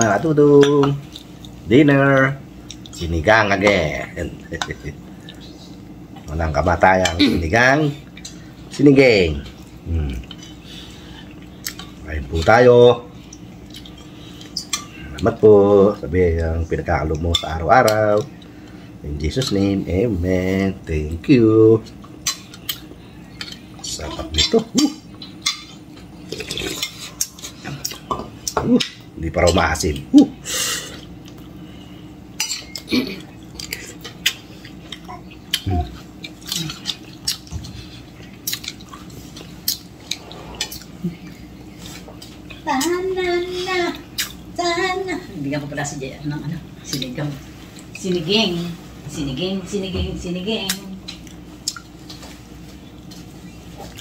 mga katudong. Dinner. Sinigang again. Walang kamatayang sinigang. Sinigang. Kain po tayo. Salamat po. Sabi ang pinagkakalob mo sa araw-araw. In Jesus' name, amen. Thank you. Sarap nito. Hindi pa raw maasim. Sana. Bigyan ko pala si Jaya ng ano, sinigang. Siniging.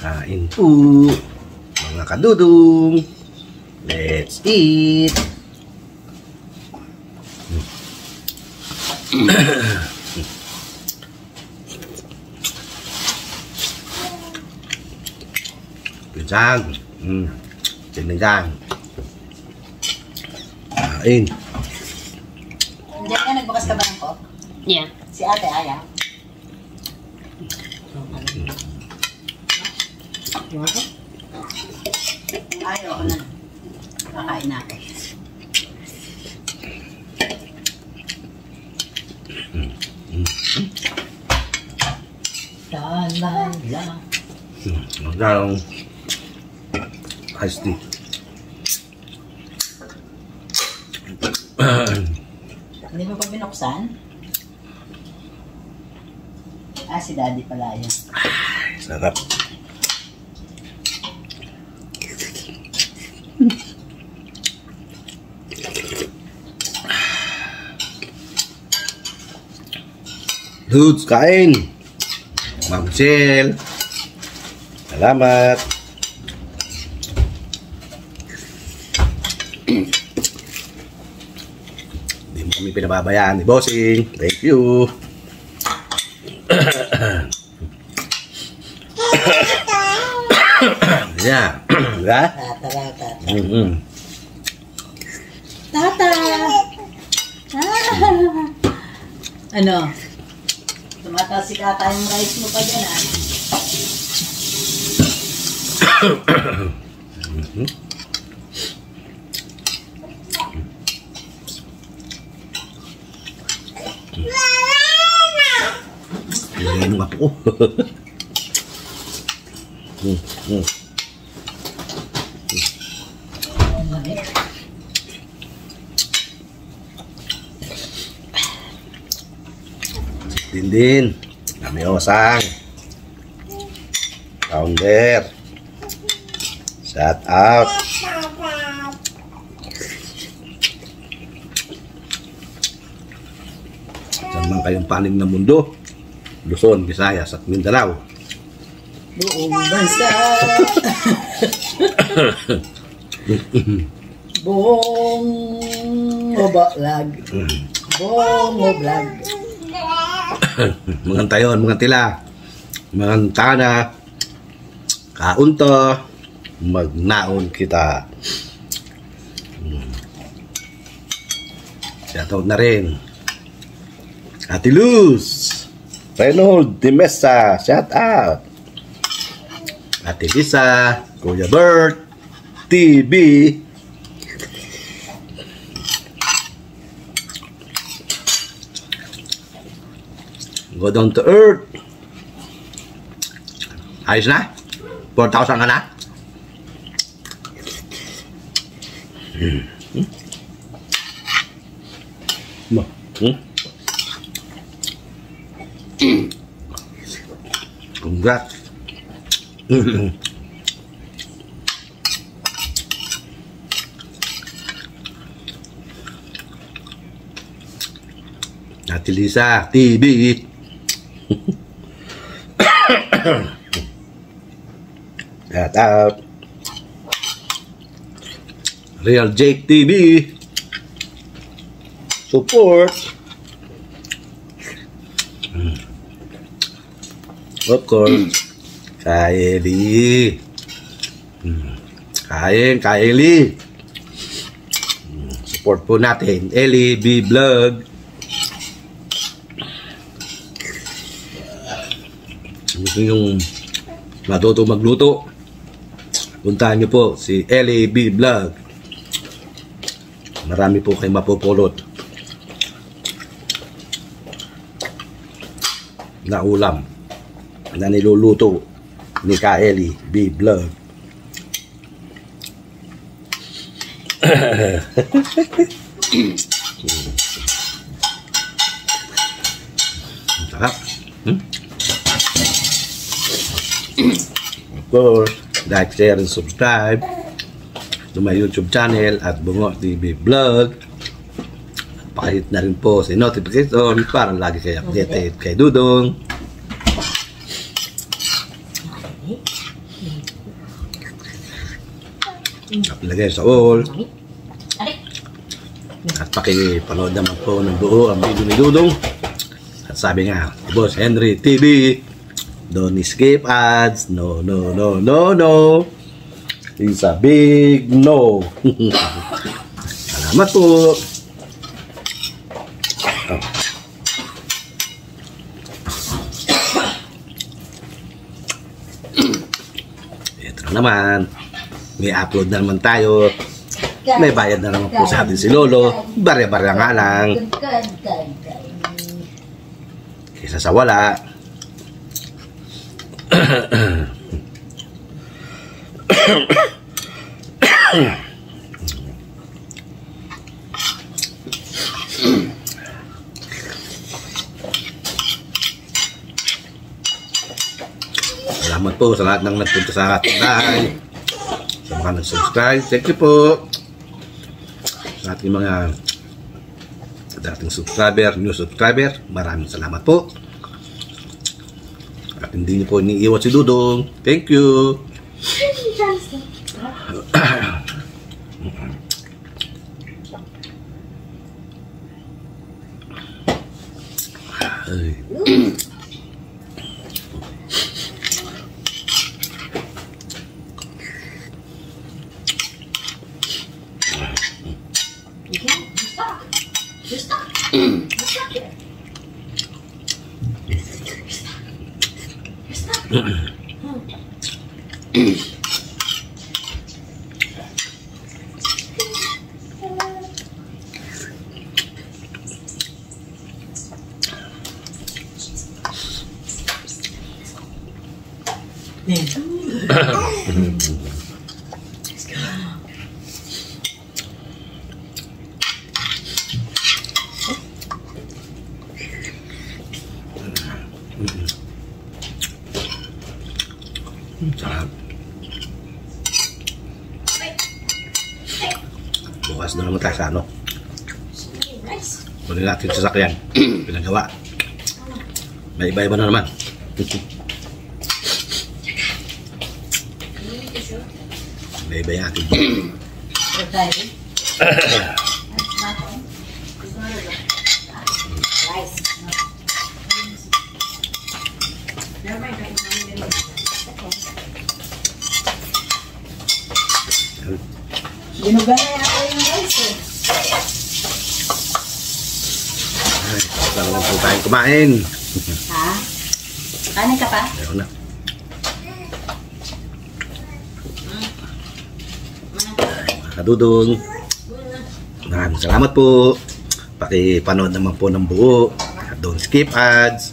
Kain po, mga kadudong. Let's eat. Pinsang. Sinigang. Kain. Diyan ka, nagbukas ka ba ng coke? Yeah. Si ate ayaw. Ayaw ko na. Kakain natin. Lalala. Maglalong iced tea. Hindi mo pa binuksan? Si daddy pala yan. Sarap. Dudes, kain! Ma'am Michelle. Salamat. Hindi mo kami pinababayaan ni Bossing. Thank you. Yeah. Diba? Tata. Ano? Tumataas si kata yung rice mo pa dyan, ah. Ngayon ako. Din. Kami osang. Founder. Shout out. Saan man kayong panig na mundo, Luzon, Visayas at Mindanao. Buong bansa. Buong obalag. Buong oblag. Mga tayon, mga tila, mga tana, kaunto, magnaon kita. Shoutout na rin. Ate Luz, Reynold de Mesa, shout out. Ate Lisa, Kuya Bert, TV. Go down to earth. Ayos na? 4,000 ka na? Congrats. Ate Lisa, TV. Shout out. Real Jake TV. Support. Of course. Kaeli. Kaeli. support po natin Ellie B Vlog. Gusto yung matuto magluto, puntahan nyo po si Ellie B Vlog. Marami po kayong mapupulot na ulam na niluluto ni Ka Ellie B Vlog. Sarap. Of course, like, share, and subscribe to my YouTube channel at Bungo TV Vlog. Pakihit na rin po sa notification para lagi kayo updated kay Dudong. Ilagay sa all. At pakipanood naman po ng buo ang video ni Dudong. At sabi nga, Boss Henry TV, don't skip ads. No, no, no, no, no. It's a big no. Salamat po. Ito na naman. May upload na naman tayo. May bayad na naman po sa atin si Lolo. Bare-bare nga lang. Kaysa sa wala. Salamat po sa lahat ng nagpunta sa ating bahay, sa mga nag-subscribe. Thank you po sa ating mga dating subscriber, new subscriber. Maraming salamat po. At hindi niyo po iniiwan si Dudong. Thank you. Ay. Sarap. Bukas na naman tayo sa ano. Kunin natin sa sakyan. Pinagawa. May iba-iba na naman. May iba yung ating Ginuga na ako yung rice eh. ay, talagang po tayong kumain. Ha? Kanin ka pa? Ayaw na. Mga Dudong, maraming salamat po. Pakipanood naman po ng buo. Don't skip ads.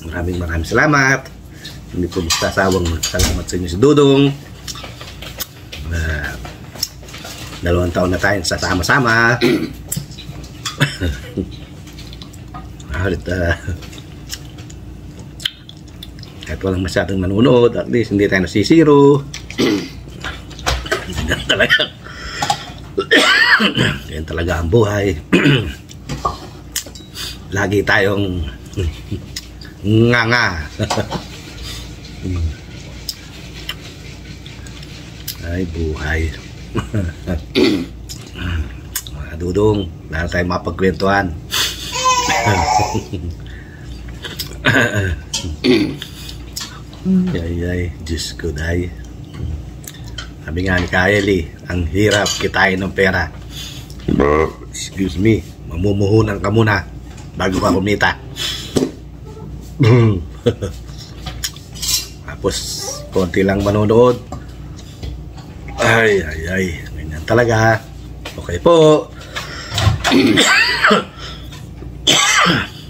Maraming salamat. Hindi po sasawang salamat sa inyo si Dudong. 2 taon na tayong sasama-sama. Kahit walang masyadong nanonood, at least hindi tayo nasisiro. Ganyan talaga. Ganyan talaga ang buhay. Lagi tayong nga. Ay, buhay. Mga Dudong, lahat tayo mapagkwentuhan. Ay, Diyos ko, day. Sabi nga ni Kylie, ang hirap kitain ng pera. Excuse me, mamumuhunan ka muna bago ka kumita. Tapos, konti lang manonood. Ay, ganyan talaga. Okay po.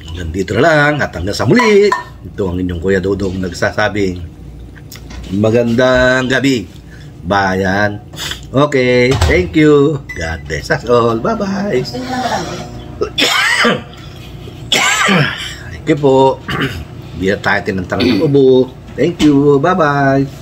Hanggang dito na lang at hanggang sa muli. Ito ang inyong Kuya Dudong nagsasabing magandang gabi, bayan. Okay, thank you. God bless us all. Bye-bye. Thank you po. Hindi na tayo tinantarang ubo. Thank you. Bye-bye.